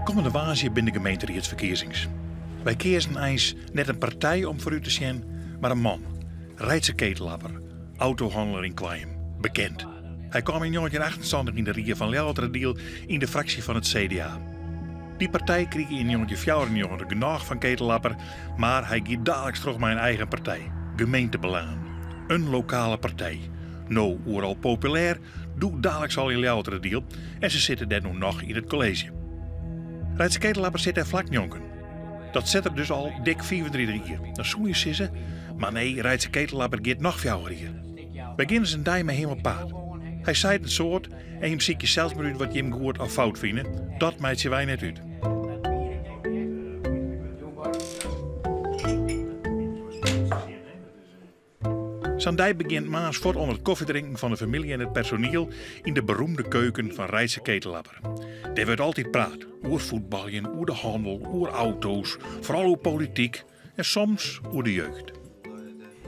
Komende waasje binnen de gemeenteraadsverkiezings. Wij kiezen eens net een partij om vooruit te zien, maar een man. Rijdse ketelapper, autohandelaar in Kwajum, bekend. Hij kwam in 1928 in de Rie van Ljouwertradeel in de fractie van het CDA. Die partij kreeg in 1994 genoeg van ketelapper, maar hij gaat dadelijk terug naar een eigen partij, Gemeentebelangen. Een lokale partij. Nou, overal populair, doet dadelijk al in Ljouwertradeel en ze zitten daar nu nog in het college. Rijdse ketelapper zit er vlak jonken. Dat zet er dus al dik 34 jaar. Dan zou je sissen, maar nee, Rijdse ketelapper gaat nog 4 jaar. Beginnen zijn dij met helemaal paard. Hij zei het soort en je ziet je zelfs maar uit wat je hem goed of fout vinden. Dat maakt je wij net uit. Sandij begint maas voort onder het koffiedrinken van de familie en het personeel in de beroemde keuken van Rijdse ketelapper. Daar wordt altijd praat over voetballen, over de handel, over auto's, vooral over politiek en soms over de jeugd.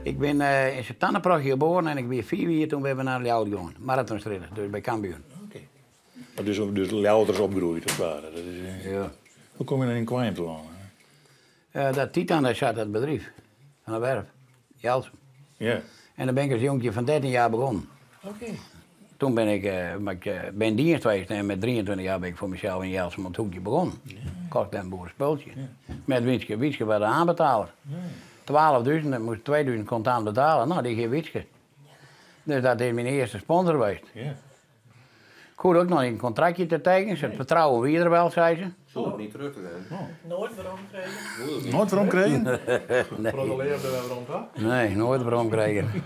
Ik ben in september geboren en ik ben 4 jaar toen we naar Ljouwert gegaan. Marathonstrijder, dus bij Cambuur. Okay. Dus Ljouwert is opgegroeid, als het ware. Dat is, ja. Hoe kom je dan in Kwajum te wonen? Dat Titan, daar zat het bedrijf van de werf, Jelsum. Ja. En dan ben ik als jongetje van 13 jaar begonnen. Oké. Toen ben ik ben dienst geweest en met 23 jaar ben ik voor mezelf in Jelsum op het hoekje begonnen. Ja. Kocht en boerenspultje. Ja. Met Wietske bij de aanbetaler. Ja. 12.000, dat moest 2.000 contant betalen. Nou, die geeft Wietske. Dus dat is mijn eerste sponsor geweest. Ja. Ik hoorde ook nog een contractje te tekenen. Het vertrouwen wie er wel, zei ze. Zo, niet terug te gaan. Oh. Nooit waarom kregen? Nooit waarom kregen? Nee. Protoleerde we waarom toch? Nee, nooit waarom kregen.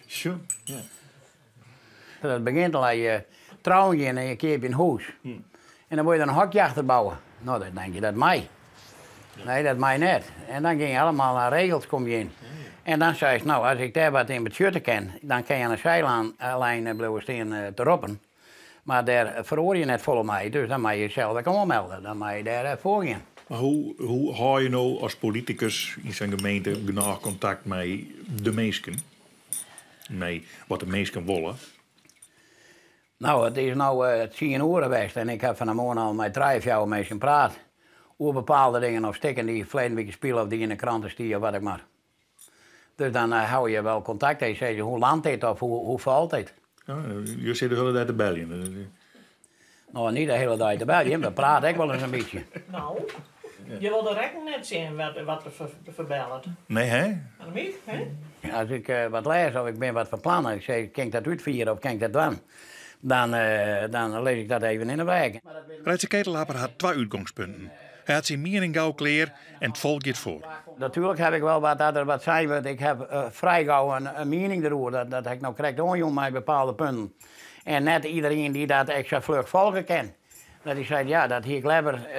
Sure. Ja. Dat begint al aan je trouwen en je keert in huis. En dan moet je er een hokje achter bouwen. Nou, dan denk je, dat mij. Nee, dat mij net. En dan ging je allemaal naar regels kom je in. En dan zei ze, nou, als ik daar wat in het schutten ken, dan kan je aan de zijlijn blijven staan te roepen. Maar daar verhoor je net vol mij, dus dan moet je jezelf komen melden. Dan moet je daar voor gaan. Maar hoe hou je nou als politicus in zijn gemeente genoeg contact met de mensen? Met wat de mensen willen? Nou, het is nou het 10 uur geweest en ik heb van de morgen al met 3 of 4 mensen gepraat. Over bepaalde dingen of stikken die verleden week spelen of die in de kranten stieren, wat ik maar. Dus dan hou je wel contact en je zegt, hoe landt dit of hoe valt dit? Ja, je zit de hele tijd te bellen. Nou, niet de hele dag te bellen, we praten ook wel eens een beetje. Nou, je wil direct net zien wat er verbellen. Nee, hè? En mij, hè? Als ik wat lees of ik ben wat van plannen, ik zeg, kan ik dat uitvieren of kan ik dat doen? Dan lees ik dat even in de wijk. Rijdse ketelapper had 2 uitgangspunten. Hij had zijn meer in gauw kleer en het volk gaat voor. Natuurlijk heb ik wel wat zei wordt. Ik heb vrij gauw een mening erover. Dat ik nou krijg onjong met bepaalde punten. En net iedereen die dat extra vlug volgen kent. Dat ik zei, ja, dat hier clever.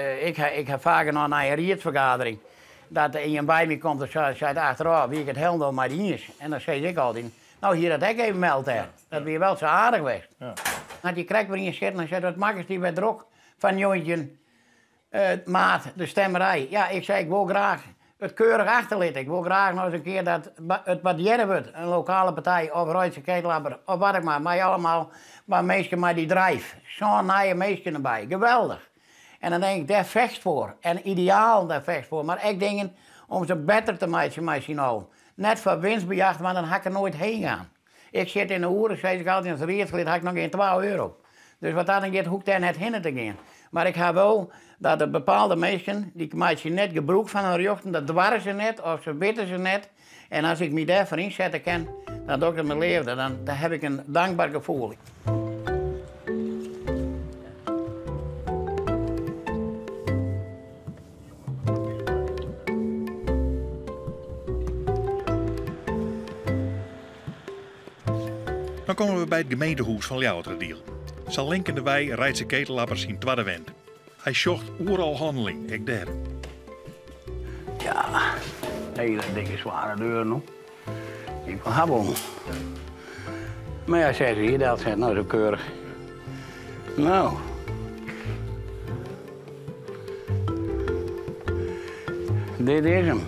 Ik heb vaker nog naar een raadsvergadering. Dat iemand bij me komt en zei achteraf wie ik het helemaal maar die is. En dan zei ik altijd, nou hier had ik even meld hè. Dat ben je wel zo aardig geweest. Ja. Dat je krijgt weer in je zitten en zei, wat mag die bij druk van jongetje. Maat, de stemmerij. Ja, ik zei, ik wil graag het keurig achterlid. Ik wil graag nog eens een keer dat het waarderen wordt. Een lokale partij of Rijdse ketelapper of wat ik maar allemaal, maar mensen maar die drijf. Zo'n naaie mensen erbij. Geweldig. En dan denk ik, daar vecht voor. En ideaal, daar vecht voor. Maar ik denk om ze beter te maken met signaal. Net voor winstbejacht, want dan ga ik er nooit heen gaan. Ik zit in de oeren, zei ik altijd, als reedsgelid, had ik nog geen 12 euro. Dus wat dan gaat, hoek daar net heen te gaan. Maar ik heb wel dat er bepaalde mensen, die maken net gebruik van hun jochten, dat dwaren ze net of ze weten ze net. En als ik me daarvoor inzetten kan, dat doe ik het mijn leven, dan heb ik een dankbaar gevoel. Dan komen we bij het gemeentehuis van Ljouwertradeel. Zal linkende wij Rijdse ketelappers in tweede wend. Hij zocht overal handeling, ik daar. Ja, hele dikke zware deuren hoor. Ik wil hebben. Maar ja, zei ze hier, dat zegt nou zo keurig. Nou. Dit is hem.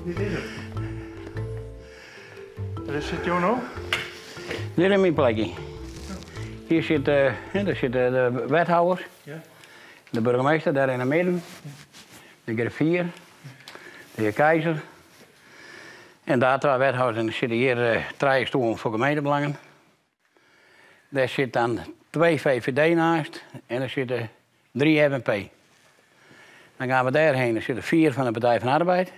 Dit is het. Waar zit Jono? Dit is mijn plekje. Hier zitten de wethouders. Ja. De burgemeester daar in het midden. De griffier. De heer Keizer. En daar twee wethouders. En er zitten hier 3 stoelen voor gemeentebelangen. Daar zit dan 2 VVD naast. En er zitten 3 FNP. Dan gaan we daarheen. Er zitten 4 van de Partij van de Arbeid.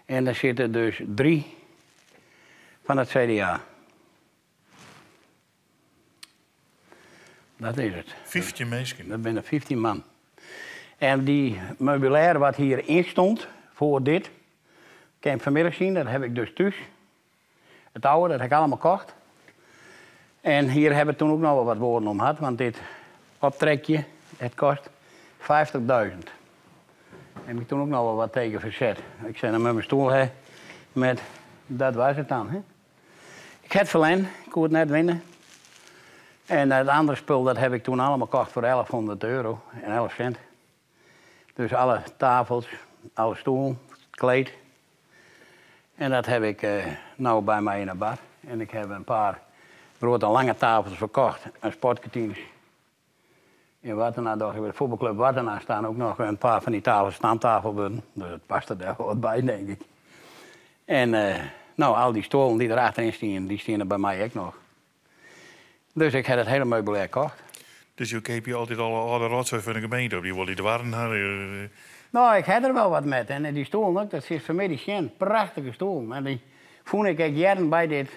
En er zitten dus 3 van het CDA. Dat is het. 15 mensen. Dat zijn er 15 man. En die meubilair wat hierin stond, voor dit, kan je vanmiddag zien, dat heb ik dus thuis. Het oude, dat heb ik allemaal gekocht. En hier hebben we toen ook nog wel wat woorden om gehad, want dit optrekje, het kost 50.000. Heb ik toen ook nog wel wat tegen verzet. Ik zei dan met mijn stoel, hè, met, dat was het dan. Hè. Ik heb het verlend, ik kon het net winnen. En het andere spul, dat heb ik toen allemaal gekocht voor €1100 en 11 cent. Dus alle tafels, alle stoel, kleed. En dat heb ik nou bij mij in de bar. En ik heb een paar grote lange tafels verkocht. En sportkantines. In Wattenaar, bij de voetbalclub Wattenaar staan ook nog een paar van die tafels standtafelbudden. Dus dat past er daar wat bij, denk ik. En nou, al die stoelen die erachterin staan, die staan er bij mij ook nog. Dus ik heb het hele meubilair gekocht. Dus je heb je altijd alle oude rotzooi van de gemeente op. Die willen de waren naar. Nou, ik heb er wel wat met. En die stoel ook, dat is vanmiddag geen prachtige stoel. En die vond ik jaren bij dit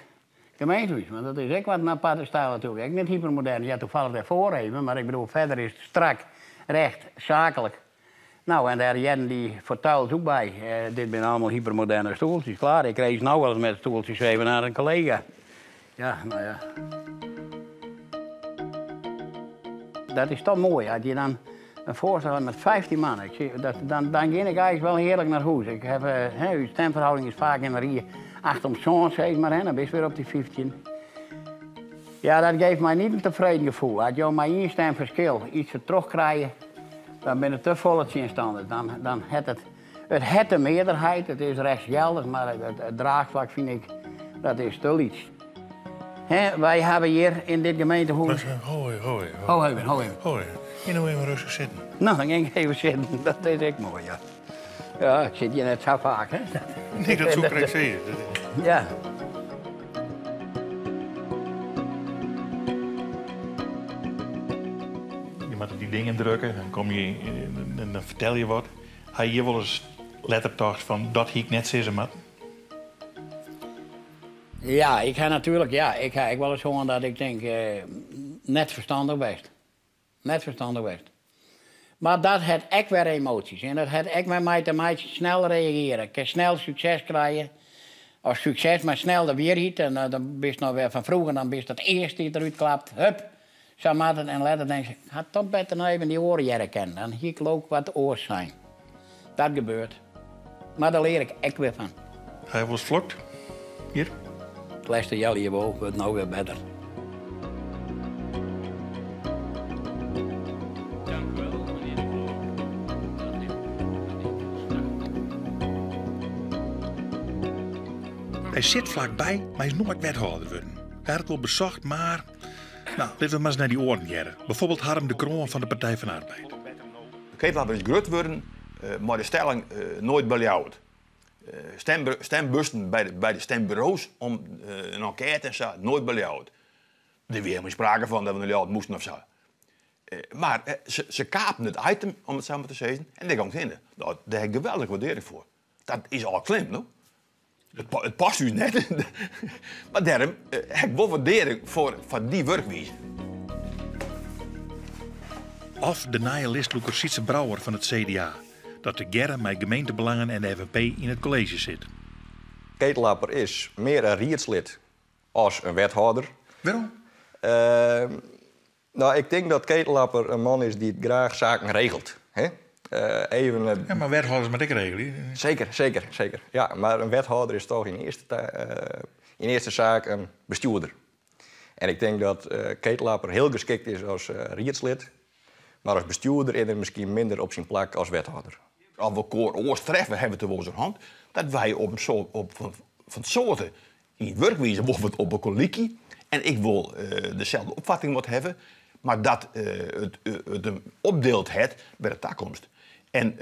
gemeentehuis. Want dat is ook wat een aparte stijl natuurlijk. Ik niet hypermodern, ja toevallig daarvoor even. Maar ik bedoel, verder is het strak, recht, zakelijk. Nou, en daar jaren die vertuilt ook bij. Dit zijn allemaal hypermoderne stoeltjes. Klaar, ik reis nou wel eens met stoeltjes even naar een collega. Ja, nou ja. Dat is toch mooi, als je dan een voorstel hebt met 15 man. Dan ging ik eigenlijk wel heerlijk naar huis. Ik heb, uw stemverhouding is vaak in de rie 8 om zo'n, zeg maar, dan ben je weer op die 15. Ja, dat geeft mij niet een tevreden gevoel. Als je maar 1 stemverschil iets terugkrijgt, dan ben je te volletje in stand. Dan het de meerderheid, het is rechtsgeldig, maar het draagvlak vind ik, dat is te iets. Wij hebben hier in dit gemeentehuis... Hoi. Hoi. Je nou even rustig zitten. Nou, dan ging ik even zitten. Dat is echt mooi, ja. Ja, ik zit hier net zo vaak, hè. Nee, dat zo krijg je. Ja. Je moet op die dingen drukken, dan kom je en dan vertel je wat. Hij hier wel eens lettertocht van dat ik net zeggen moet. Ja, ik ga natuurlijk, ik wel eens gewoon dat ik denk, net verstandig best. Net verstandig best. Maar dat het echt weer emoties. En dat het echt met mij te maken snel reageren. Ik kan snel succes krijgen. Als succes, maar snel de weerhiet. En dan ben je nou weer van vroeger, dan ben je dat eerste die eruit klapt. Hup, zo maakt het. En later denk je, had toch beter nou even die oren jaren kennen. Dan hier ik ook wat oors zijn. Dat gebeurt. Maar daar leer ik echt weer van. Hij was vlokt. Hier. Het laatste jaar hierboven wordt nou weer beter. Hij zit vlakbij, maar hij is nooit wethouder worden. Hij had het wel bezocht, maar... Nou, laten we maar eens naar die oren jaren. Bijvoorbeeld Harm de Kroon van de Partij van de Arbeid. De ketel is groot worden, maar de stelling nooit beljouwd. Stembussen bij de stembureaus om een enquête en zo, nooit beljouwd. Er weer maar sprake van dat we een ljouwd moesten of zo. Maar ze kapen het item, om het zo maar te zeggen, en daar gaan ze in. Nou, daar heb ik geweldig waardering voor. Dat is al klim, no? Het past u net. Maar daarom heb ik wel waardering voor die werkwijze. Of de nihilistelijke Sietse Brouwer van het CDA. Dat de Gerre met gemeentebelangen en de FNP in het college zit. Ketelapper is meer een rietslid als een wethouder. Waarom? Nou, ik denk dat Ketelapper een man is die graag zaken regelt. Hè? Ja, maar wethouders moet ik regelen. Zeker. Ja, maar een wethouder is toch in eerste zaak een bestuurder. En ik denk dat Ketelapper heel geschikt is als rietslid. Maar als bestuurder is er misschien minder op zijn plek als wethouder. Als we oors treffen, hebben we het in onze hand. Dat wij van soorten in het werkwijze bijvoorbeeld op een collegie. En ik wil dezelfde opvatting moeten hebben. maar dat het hem opdeelt bij de toekomst. En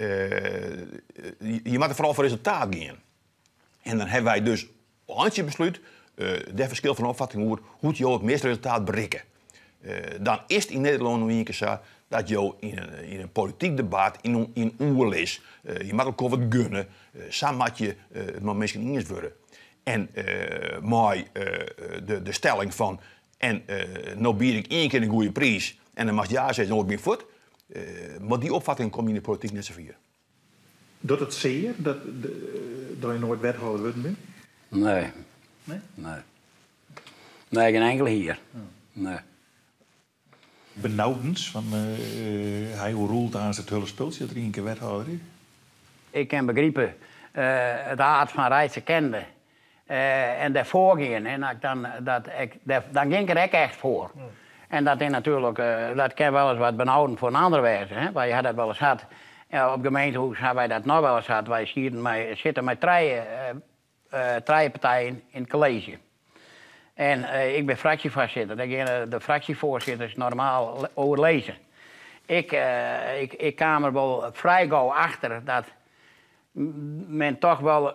je moet er vooral voor resultaat gaan. En dan hebben wij dus handje besluit, daar verschil van opvatting over hoe je het meeste resultaat bereiken. Dan is het in Nederland nog een keer zo dat je in een politiek debat in oorlog is. Je mag ook wat gunnen, samen moet je maar misschien niet eens worden. En maar de stelling van nou bied ik 1 keer een goede prijs en dan mag je ja zeggen nooit meer voort. Maar die opvatting komt in de politiek net zo ver. Doet het zeer dat je nooit wethouder wordt bent? Nee. Nee? Nee. Nee, geen enkel hier. Nee. Benauwdens van hij roelt aan het hele spultje dat er 1 keer wethouder is? Ik kan begrijpen het aard van Rijtse kende. En daarvoor gaan. En dan ging ik er ook echt voor. En dat is natuurlijk, dat kan wel eens wat benauwend voor een ander wezen. Hè? Wij hadden dat wel eens gehad. Op gemeentehuis hebben wij dat nog wel eens gehad. Wij zitten met 3 partijen in het college. En ik ben fractievoorzitter. Daar gaan de fractievoorzitters normaal overlezen. Ik kwam er wel vrij gauw achter dat men toch wel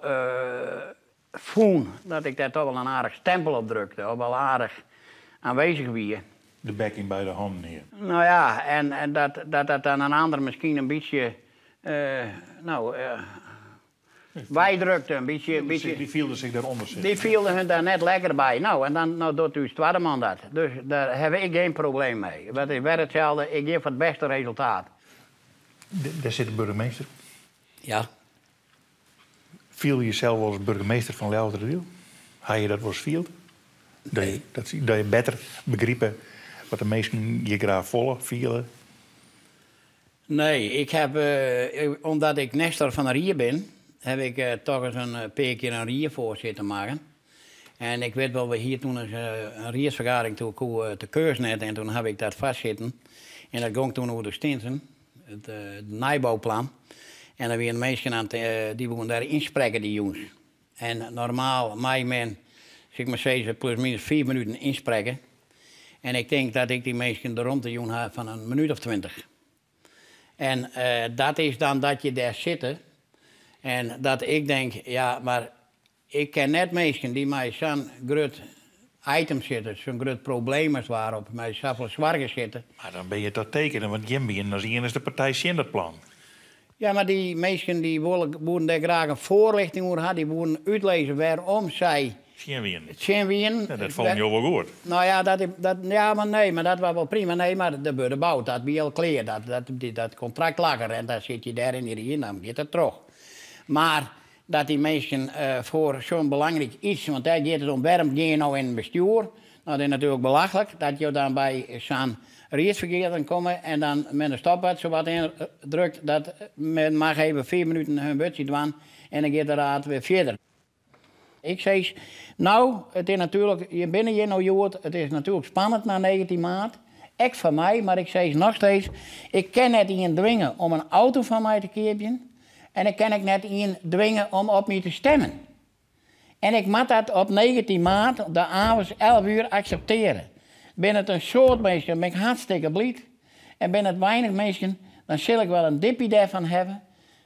voelde dat ik daar toch wel een aardig stempel op drukte. Of wel aardig aanwezig was. De backing bij de handen hier. Nou ja, en dat dan een ander misschien een beetje... wij drukten een beetje... Die vielden zich daaronder zitten. Die vielden hun daar net lekker bij. Nou, en dan doet uw tweede man dat. Dus daar heb ik geen probleem mee. Het is weer hetzelfde, ik geef het beste resultaat. Daar zit de burgemeester. Ja. Viel je jezelf als burgemeester van Leeuwarden? Had je dat wel eens viel? Nee. Dat je beter begrepen wat de mensen je graag volgen, vielen? Nee, ik heb, omdat ik Nestor van de Rier ben, heb ik toch eens een paar keer een Riervoorzitter maken. En ik weet wel, we hier toen een Riersvergadering te Keursnet en toen heb ik dat vastzitten. En dat ging toen over de Stinsen, het nijbouwplan. En dan weer mensen aan die begonnen daar inspreken, die jongens. En normaal, mij men, zeg maar steeds plus minus 4 minuten inspreken. En ik denk dat ik die mensen er rond de jongen heb van een minuut of 20. En dat is dan dat je daar zit. En dat ik denk, ja, maar ik ken net mensen die mij zo'n groot item zitten, zo'n groot probleem is waarop mij zoveel zwaar zitten. Maar dan ben je toch tekenen, want Jimmy als is de partij zien dat plan. Ja, maar die mensen die willen daar graag een voorlichting over hebben, die willen uitlezen waarom zij... Zien wie? Ja, dat vond je wel goed. Nou ja, maar dat was wel prima. Nee, maar de bouwt, dat ben je al klaar. Dat contract lag er en dan zit je daar in, dan gaat het terug. Maar dat die mensen voor zo'n belangrijk iets, want daar gaat het om waarom ga je nou in het bestuur. Nou, dat is natuurlijk belachelijk dat je dan bij zo'n raadsverkeer dan komen en dan met een stopwet zo wat indrukt dat men mag even 4 minuten hun budget doen en dan gaat de raad weer verder. Ik zei, nou, het is natuurlijk, je bent hier nou jood, het is natuurlijk spannend na 19 maart. Echt van mij, maar ik zei nog steeds, ik kan net iemand dwingen om een auto van mij te kopen. En ik kan net iemand dwingen om op mij te stemmen. En ik moet dat op 19 maart, de avonds 11 uur, accepteren. Ben het een soort mensen, ben ik hartstikke blij. En ben het weinig mensen, dan zal ik wel een dippie daarvan hebben.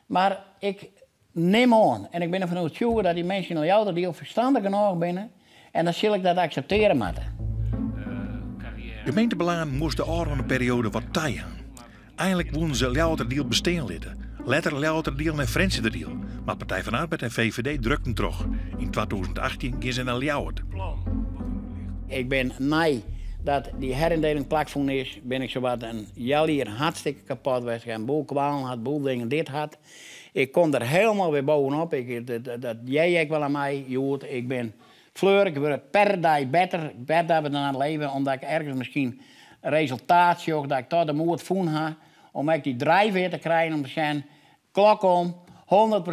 Maar ik neem aan, en ik ben ervan overtuigd dat die mensen al jouw deel verstandig genoeg binnen. En dan zal ik dat accepteren moeten. Gemeentebelangen moest de oude periode wat taaien. Eindelijk wonen ze Leeuwarden bestaan litten. Later Leeuwarden en Friese deal. Maar Partij van Arbeid en VVD drukten terug. In 2018 gingen ze naar Leeuwarden. Ik ben nee dat die herindeling plakvoen is, ben ik zowat een jaar hier hartstikke kapot geweest. Een boel kwalen had, boel dingen dit had. Ik kom er helemaal weer bovenop. Dat jij ik wel aan mij, Jood. Ik ben fleur, ik word per dag beter dan aan het leven, omdat ik ergens misschien een resultaat zocht, dat ik tot de moed voel heb, om ik die drijf weer te krijgen om te zijn, klok om, 100%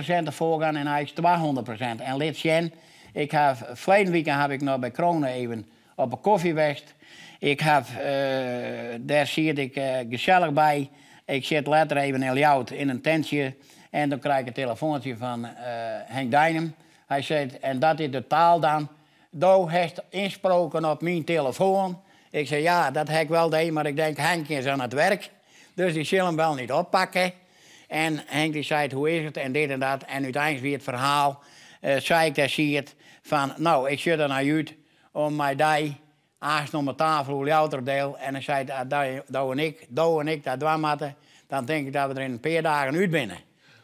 ervoor gaan en eigenlijk 200%. En let zien, ik heb, verleden weekend heb ik nog bij Kronen even op een koffie geweest. Ik heb, daar zit ik gezellig bij. Ik zit later even in Ljout in een tentje. En dan krijg ik een telefoontje van Henk Dijnem. Hij zegt, en dat is de taal dan. Doe heeft insproken op mijn telefoon. Ik zei, ja, dat heb ik wel deed, maar ik denk, Henk is aan het werk. Dus die zal hem wel niet oppakken. En Henk die zei, hoe is het, en dit en dat. En uiteindelijk weer het verhaal, zei ik, daar zie het, van, nou, ik zit er naar uit om mij die aangst om mijn tafel, hoe louter deel. En hij zei, Douw en ik dat dwamatten, dan denk ik dat we er in een paar dagen uit binnen.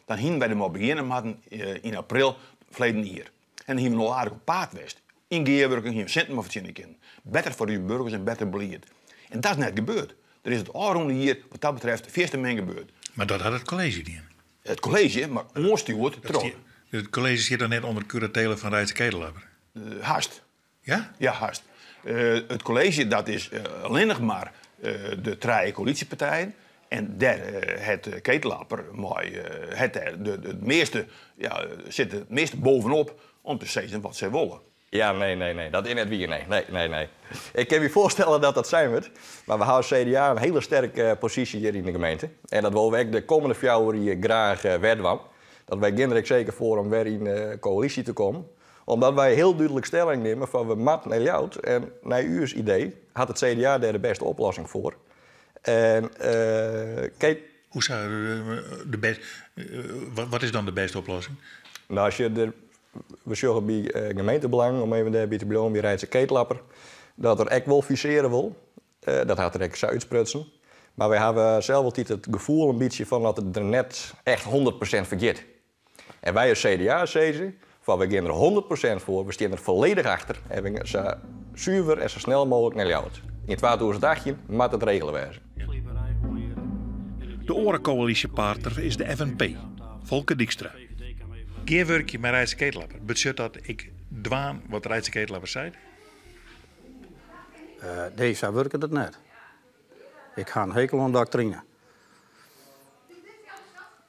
Dan hingen wij er maar beginnen in april verleden jaar. En dan hingen we nog aardig op paard geweest. In Geerwerken gingen we centen maar verzinnen. Beter voor uw burgers en beter beleid. En dat is net gebeurd. Er is het alroende hier, wat dat betreft, de eerste men gebeurd. Maar dat had het college niet. Het college, maar onstuurd, trouw. Het college zit dan net onder curatele van Rijtse Ketelapper. Haast. Ja? Ja, haast. Het college, dat is alleen nog maar de drie coalitiepartijen. En daar het Ketelapper, het meeste, ja, zit het meeste bovenop om te zeggen wat zij willen. Ja, nee. Dat in het weer, nee. Ik kan me voorstellen dat dat zijn wordt. Maar we houden CDA een hele sterke positie hier in de gemeente. En dat willen we de komende 4 jaar hier graag wedwan. Dat wij kinderen zeker voor om weer in de coalitie te komen. Omdat wij heel duidelijk stelling nemen van we mat naar jou. En naar uw idee had het CDA daar de beste oplossing voor. En kijk... Hoe zou wat is dan de beste oplossing? Nou, als je we zorgen bij gemeentebelang, om even daarbij te blijven, bij Rijtse Ketelapper, dat er echt wel viseren wil. Dat gaat er echt uitsprutsen. Maar wij hebben zelf altijd het gevoel een beetje van dat het er net echt 100% vergeet. En wij als CDA zeggen, van we gaan er 100% voor, we staan er volledig achter. En we zo zuiver en zo snel mogelijk naar jou. In 2018 moet het regelen wezen. De orencoalitiepartner is de FNP, Volker Dijkstra. Geerwerkje met Rijtse Ketelapper. Betekent dat ik dwaan wat Rijtse Ketelapper zei? Nee, zo werkt het net. Ik ga een hekel aan doctrine.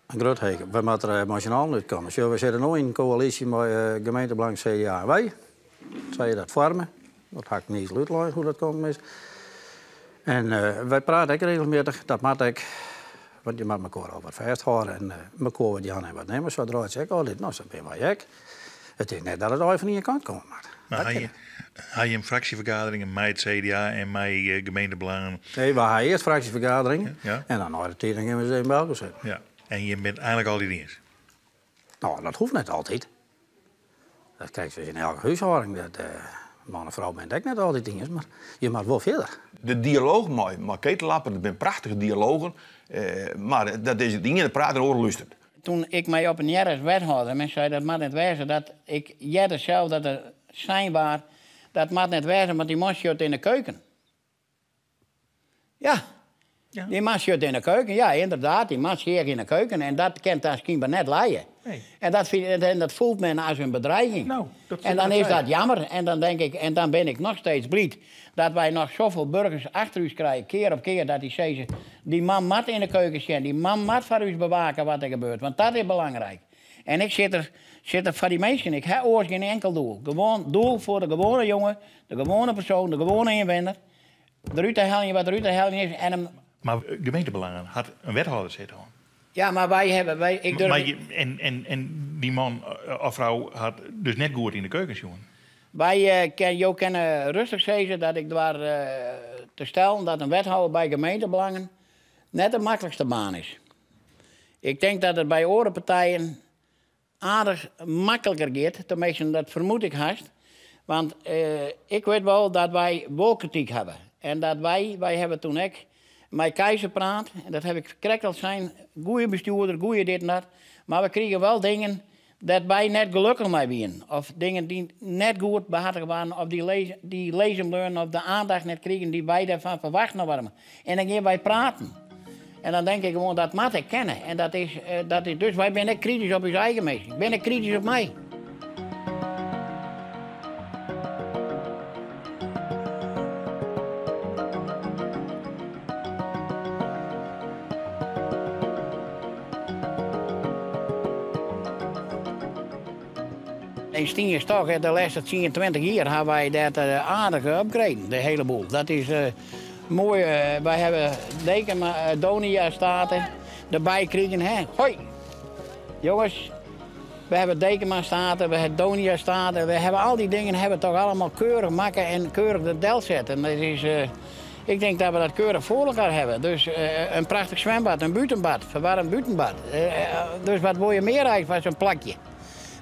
Een groot hekel. We moeten er emotioneel uitkomen. We zitten nu in een coalitie met gemeentebelang CDA en wij. Zou je dat vormen? Dat ga ik niet uitleggen hoe dat komt. En wij praten ook regelmatig. Dat moet ik. Want je moet elkaar al wat vasthouden en elkaar wat Jan en wat nemen. Zo draait ze ook altijd. Nou, zo ben wij ook. Het is net dat het ooit van je kant komt. Maar had je een fractievergadering met het CDA en met gemeentebelangen? Nee, we hadden eerst fractievergaderingen. Ja. En dan na de tijd gingen we ze in bij elkaar zetten. Ja. En je bent eigenlijk al die dienst? Nou, dat hoeft net altijd. Dat krijg je in elke huishouding. Dat man en vrouw bent ook net altijd dingen, maar je moet wel verder. De dialoog met Ketelapper, dat zijn prachtige dialogen. Maar dat is het ding in het praten en horen luistert. Toen ik mij op een jaar als wethouder, mensen zei dat mag net wezen, dat ik jaren zelf dat er schijnbaar, dat mag net wezen, want die man zit in de keuken. Ja. Die man zit in de keuken, ja inderdaad, die man zit in de keuken en dat kent dan schijnbaar net leiden. Nee. En dat voelt men als een bedreiging. Nou, en dan is dat jammer en dan denk ik, en dan ben ik nog steeds blij dat wij nog zoveel burgers achter u krijgen, keer op keer, dat die zeggen, die man moet in de keuken zijn, die man moet voor u bewaken wat er gebeurt, want dat is belangrijk. En ik zit er voor die mensen, ik heb oors geen enkel doel. Gewoon doel voor de gewone jongen, de gewone persoon, de gewone inwoner. Eruit te halen wat eruit te halen is. Maar gemeentebelangen had een wethouder zitten. Ja, maar wij hebben... En die man of vrouw had dus net goed in de keukens, jongen. Wij kunnen rustig zeggen dat ik daar te stellen dat een wethouder bij gemeentebelangen net de makkelijkste baan is. Ik denk dat het bij andere partijen aardig makkelijker gaat. Tenminste, dat vermoed ik haast. Want ik weet wel dat wij wel kritiek hebben. En dat wij hebben toen ook met Keizer praat. En dat heb ik correct al zijn. Goeie bestuurder, goeie dit en dat. Maar we kregen wel dingen dat wij net gelukkig mee zijn. Of dingen die net goed behartigd waren. Of die lezen of de aandacht net kregen die wij daarvan verwachten waren. En dan gaan wij praten. En dan denk ik gewoon, dat moet ik kennen. En dat is dus, wij zijn net kritisch op ons eigen mensen. Ik ben net kritisch op mij. In Stienstok, de laatste 10, 20 jaar, hebben wij dat aardig upgraden, de hele boel. Dat is mooi. Wij hebben Donia staten erbij kregen. Hè? Hoi, jongens, We hebben Dekema staten, we hebben Donia staten. We hebben al die dingen hebben toch allemaal keurig maken en keurig de del zetten. Dat is, ik denk dat we dat keurig voor elkaar hebben. Dus een prachtig zwembad, een buitenbad, verwarmd buitenbad. Dus wat wil je meer eigenlijk van zo'n plakje?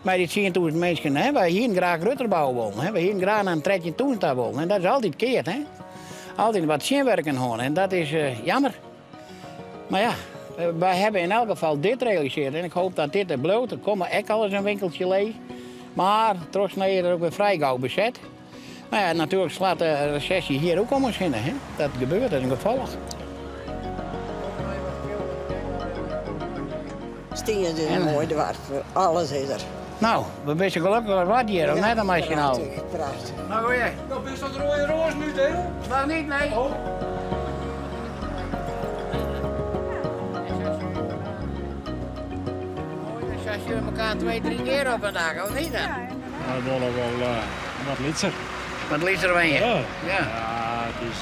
Maar dit zien toen mensen, hè, wij hier graag Rutter bouwen willen. We hier graag een tredje toestaan willen. En dat is altijd keert, hè. Altijd wat zinwerken horen. En dat is jammer. Maar ja, wij hebben in elk geval dit gerealiseerd. En ik hoop dat dit er bloot. Er komt ook al eens een winkeltje leeg. Maar trots nee, er ook weer vrij gauw bezet. Maar ja, natuurlijk slaat de recessie hier ook om ons heen. Hè. Dat gebeurt, dat is een gevolg. Stien is mooi, alles is er. Nou, we zijn gelukkig wat hier, of net een meisje nou? Prachtig. Nou, goeie. Nou, best dat rode roos nu, hè? Nog niet, nee. Oh. Dus als je elkaar 2-3 keer op een dag, of niet dan? Ja, wel wat litser. Wat liefst ben je? Ja. Ja. Ja, het is...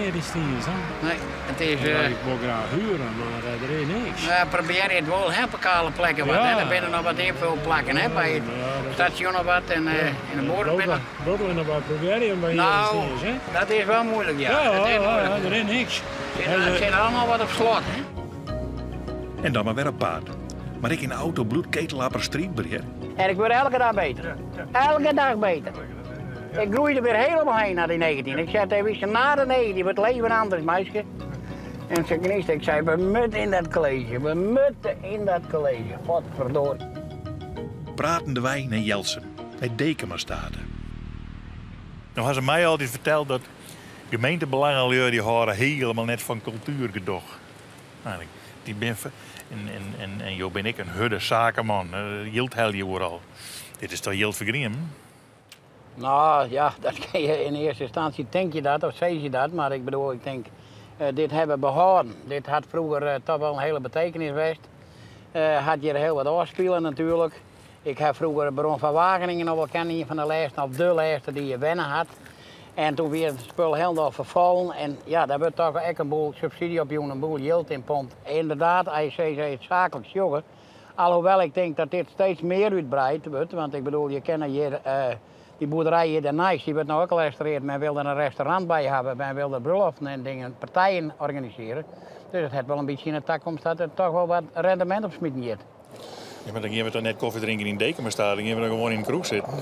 er is Stien, hè? Nee, het is... Ik wil graag huren, maar er is niks. Probeer je het wel, hè, op kale plekken wat. Ja. Hè? Dan ben er nog wat veel plekken, hè, bij het station of wat en in de boorden binnen. Broodwijn nog wat proberen bij Nou, Stien, hè? dat is wel moeilijk, ja. Ja, Dat is moeilijk. er is niks. Het zit allemaal wat op slot, hè. En dan maar weer op paard. Maar ik in de auto bloed ketelapper streetbeheer. En ik word elke dag beter. Elke dag beter. Ik groeide weer helemaal heen naar die 19. Ik zei tegen wie na de 19 wordt leven anders, meisje. En ze knieste, ik zei, we moeten in dat college. We moeten in dat college. Godverdorie. Pratende wij naar Jelsen, naar Dekema staten. Nou had ze mij altijd verteld dat gemeentebelangenlui die horen helemaal net van cultuur gedocht. Eigenlijk, die ben en jo ben ik een hudde zakenman. Jilt hel je vooral. Dit is toch Jilt vergriem? Nou ja, dat kan je in eerste instantie denk je dat of zeg je dat. Maar ik bedoel, ik denk, dit hebben we behouden. Dit had vroeger toch wel een hele betekenis geweest. Had je er heel wat afspelen natuurlijk. Ik heb vroeger Baron van Wageningen nog wel kennen, een van de lijsten, of de lijsten die je wennen had. En toen weer het spul helemaal vervallen. En ja, daar wordt toch echt een boel subsidie op, een boel yield in pompt. Inderdaad, IC zei het zakelijk joggen. Alhoewel ik denk dat dit steeds meer uitbreidt wordt. Want ik bedoel, je kent hier, die boerderij hier daarnaast, die wordt nou ook al gerestaureerd. Men wilde een restaurant bij hebben, men wilde bruloften en dingen, partijen organiseren. Dus het heeft wel een beetje in de toekomst dat er toch wel wat rendement op smieten gaat. Ja, maar dan gaan we toch net koffie drinken in Dekema staan, dan gaan we dan gewoon in de kroeg zitten.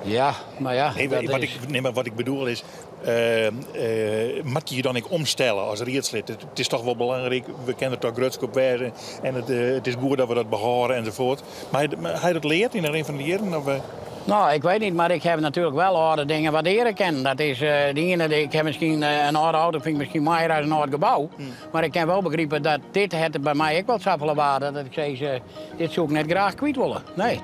Ja, maar ja. Maar wat ik bedoel is, moet je dan ik omstellen als rietslid? Het is toch wel belangrijk, we kennen toch Grutskop wijzen en het is goed dat we dat behouden enzovoort. Maar hij dat leert in een van de jaren? Of, Nou, ik weet niet, maar ik heb natuurlijk wel oude dingen wat eerder kennen. Dat is ik heb misschien een oude auto, vind ik misschien mooier als een oud gebouw. Maar ik heb wel begrepen dat dit het bij mij ook wel zoveel waarde. Dat ik zei, dit zou ik net graag kwijt willen. Nee.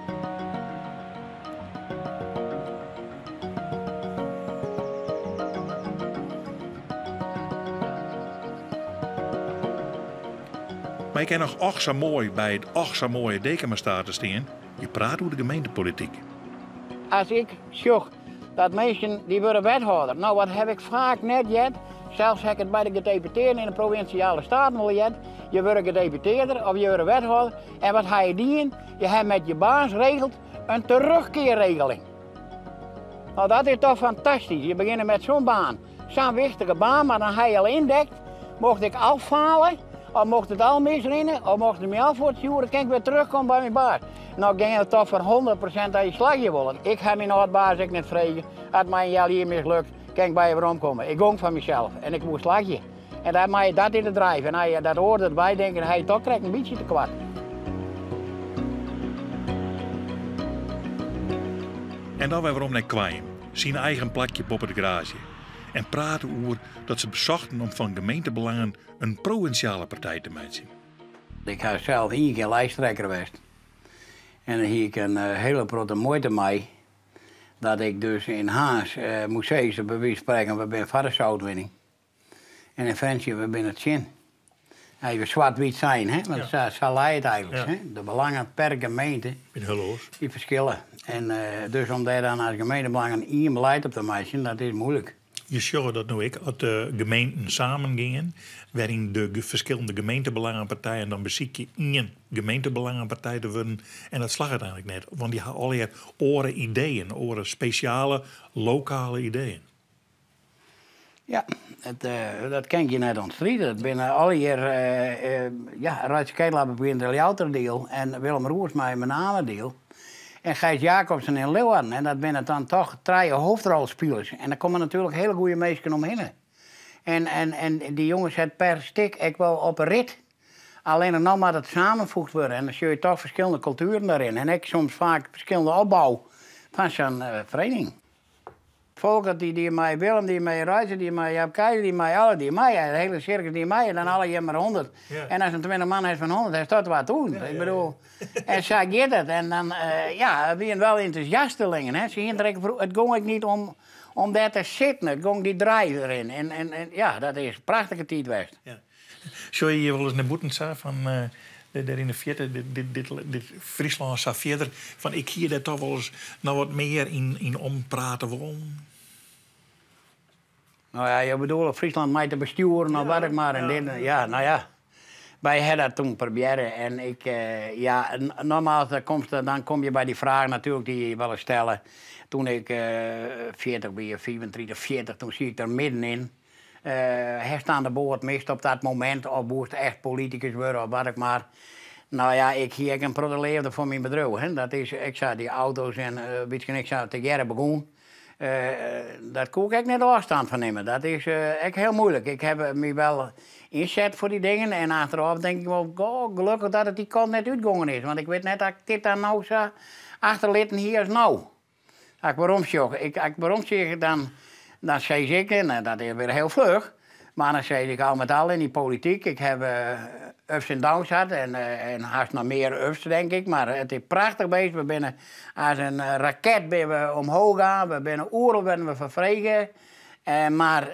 Maar ik ken nog och zo mooi bij het och zo mooie Dekema staten staan. Je praat over de gemeentepolitiek. Als ik zag dat mensen die worden wethouder. Nou, wat heb ik vaak net gehad. Zelfs heb ik het bij de gedeputeerden in de provinciale staten wel gehad. Je wordt gedeputeerder of je wordt wethouder. En wat ga je doen? Je hebt met je baas regelt een terugkeerregeling. Nou, dat is toch fantastisch. Je begint met zo'n baan. Zo'n wichtige baan, maar dan ga je al indekt. Mocht ik afvallen, of mocht het al misrennen, of mocht het me af voortsturen, kan ik weer terugkomen bij mijn baas. Nou ging het toch voor 100% dat je slagje willen. Ik heb mijn oud-baas ik net vregen. Als mij een jaar hier mislukt, kan ik bij je weer omkomen. Ik ging van mezelf en ik moest slagje. En dan maak je dat in de drijf. En als je dat hoort erbij, denk je, hij toch krijgt een beetje te kwart. En dan weer om naar Kwaim, zijn eigen plakje op de garage. En praten over dat ze bezochten om van gemeentebelangen een provinciale partij te maken. Ik heb zelf hier keer lijsttrekker geweest. En dan hier ik een hele grote moeite mee. Dat ik dus in Haas moest zeggen, bij wijze van spreken, we zijn varkenszoutwinning. En in Fransje, we zijn het zin. Even zwart-wit zijn, hè? Want ja. Zo leidt het eigenlijk. Ja. Hè? De belangen per gemeente, die verschillen. En dus om daar dan als gemeentebelangen één beleid op te maken, dat is moeilijk. Je zag dat nu ik, als de gemeenten samengingen, waarin de verschillende gemeentebelangenpartijen, dan beziek je één gemeentebelangenpartij te worden. En dat slag uiteindelijk net, want die hadden allerlei oren ideeën, speciale, lokale ideeën. Ja, dat kan je net ontstrijden. Het binnen al hier, Rijtse Ketelapper begint de louter deel en Willem Roersma met name deel. En Gijs Jacobsen in Leeuwarden. En dat zijn dan toch 3 hoofdrolspelers. En daar komen natuurlijk hele goede mensen omheen. En die jongens het per stuk ik wel op een rit. Alleen nog maar dat samenvoegd worden. En dan zie je toch verschillende culturen daarin. En ik soms vaak verschillende opbouw van zo'n vereniging. Volkert die mij Willem, die mij Rijtse, die mij Jaap Keizer, die mij alle, die mij. De hele circus die mij. En dan alle je maar 100. Ja. En als een 20 man heeft van 100, hij staat wat doen. Ja, ik bedoel, en zo gaat het. En dan, we zijn wel enthousiastelingen. Hè. Het ging ik niet om daar te zitten. Het ging die draai erin. En ja, dat is een prachtige tijd geweest. Ja. Zou je hier wel eens naar boeten zeggen van... daar in de vierde, dit Friesland staat verder. Van ik hier daar toch wel eens nou wat meer in ompraten wil. Nou ja, je bedoelt Friesland mij te besturen of wat ik maar. En dit, ja, nou ja. Wij hebben dat toen proberen. En ik, normaal dan kom je bij die vraag natuurlijk die je wel eens stellen. Toen ik 40 ben, 35, 40, toen zie ik er middenin. Herstaande boord mist op dat moment, of moest echt politicus worden of wat ik maar. Nou ja, ik een protoleerde voor mijn bedrijf. Hè. Dat is, ik zou die auto's en ik zou te jaren begonnen. Dat kon ik niet afstand van nemen. Dat is echt heel moeilijk. Ik heb me wel inzet voor die dingen. En achteraf denk ik wel, gelukkig dat het die kant net uitgegaan is. Want ik weet net dat ik dit dan nou zo achterlitten hier is nou. Als ik waarom zeg, dan zei ik, en dat is weer heel vlug. Maar dan zei ik al met al in die politiek. Ik heb ups en downs gehad en haast nog meer ups, denk ik. Maar het is prachtig bezig. We zijn als een raket ben we omhoog gaan. We zijn oorlog ben we vervregen. Maar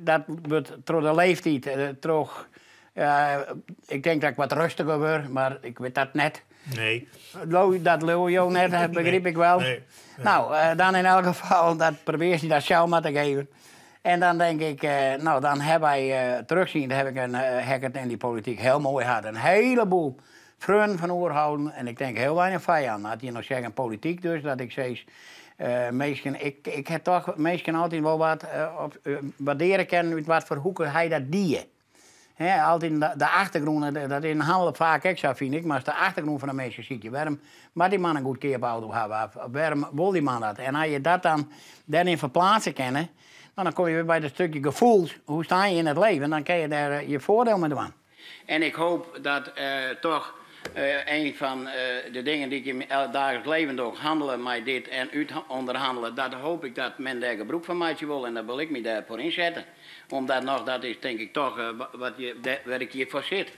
dat wordt door de leeftijd ik denk dat ik wat rustiger word, maar ik weet dat net. Nee. Dat lul je net, dat begreep ik wel. Nee. Nou, dan in elk geval, dat probeer je dat zelf maar te geven. En dan denk ik, dan heb wij terugzien, heb ik het in die politiek heel mooi gehad. Een heleboel vrienden van oorhouden en ik denk heel weinig vijanden. Had je nog zeggen politiek dus, dat ik zeg, ik heb toch meestal altijd wel wat waarderen kennen uit wat voor hoeken hij dat die. He, altijd de achtergrond, dat in handel vaak extra vind ik, maar als de achtergrond van de mensen ziet je, waarom maar die man een goed keerauto hebben, waarom wil die man dat? En als je dat dan daarin verplaatsen kennen, dan kom je weer bij dat stukje gevoels, hoe sta je in het leven, dan kan je daar je voordeel mee doen. En ik hoop dat toch een van de dingen die ik in het dagelijks leven doe, handelen met dit en onderhandelen, dat hoop ik dat men daar gebruik van maatje wil en daar wil ik me daarvoor inzetten. Omdat nog, dat is denk ik toch waar ik hier voor zit.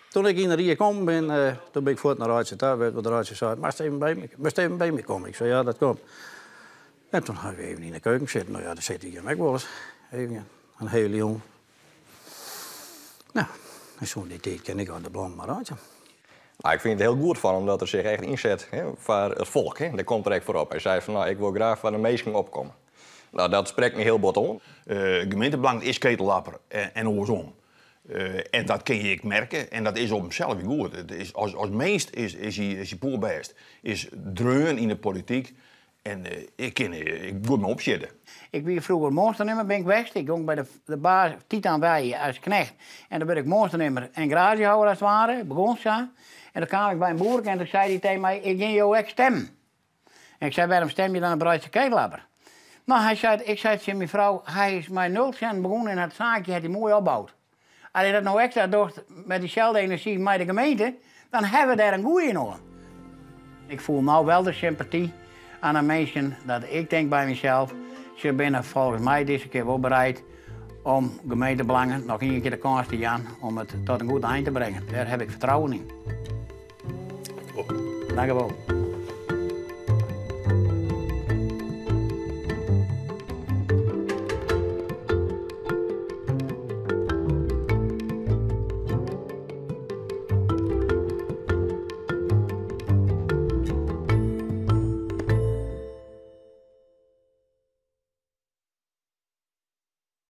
Toen ik hier kwam, toen ben ik voort naar Rijtse thuis, werd de Rijtse zei, maar even bij me komen. Ik zei, ja, dat komt. En toen hebben we even in de keuken zitten. Nou ja, daar zit hij ook wel eens. Even een hele jongen. Nou, en zo die tijd ken ik uit de blond maar Rijtse. Nou, ik vind het heel goed van hem dat er zich echt inzet voor het volk. Daar komt er echt voor op. Hij zei van, nou, ik wil graag van de meesten opkomen. Nou, dat spreekt me heel bot om. Gemeentebelang is Ketelapper en andersom. En dat kun je merken en dat is op zichzelf goed. Het is, als meest is hij poerbest. Is dreun in de politiek en ik moet me opzetten. Ik ben vroeger monsternummer, ben ik weg. Ik ging bij de baas Titan Weijen als knecht. En dan ben ik monsternummer en garagehouder als het ware. Begon zo. En dan kwam ik bij een boer en toen zei hij tegen mij, ik ging jou echt stemmen. En ik zei, waarom stem je dan op Rijtse Ketelapper? Nou, ik zei tegen mijn vrouw, hij is maar 0 cent begonnen in het zaakje, heeft hij mooi opgebouwd. Als hij dat nou extra doet met diezelfde energie met de gemeente, dan hebben we daar een goeie in hoor. Ik voel nou wel de sympathie aan de mensen dat ik denk bij mezelf, ze zijn volgens mij deze keer wel bereid om gemeentebelangen nog een keer de kans te gaan om het tot een goed eind te brengen. Daar heb ik vertrouwen in. Dank u wel.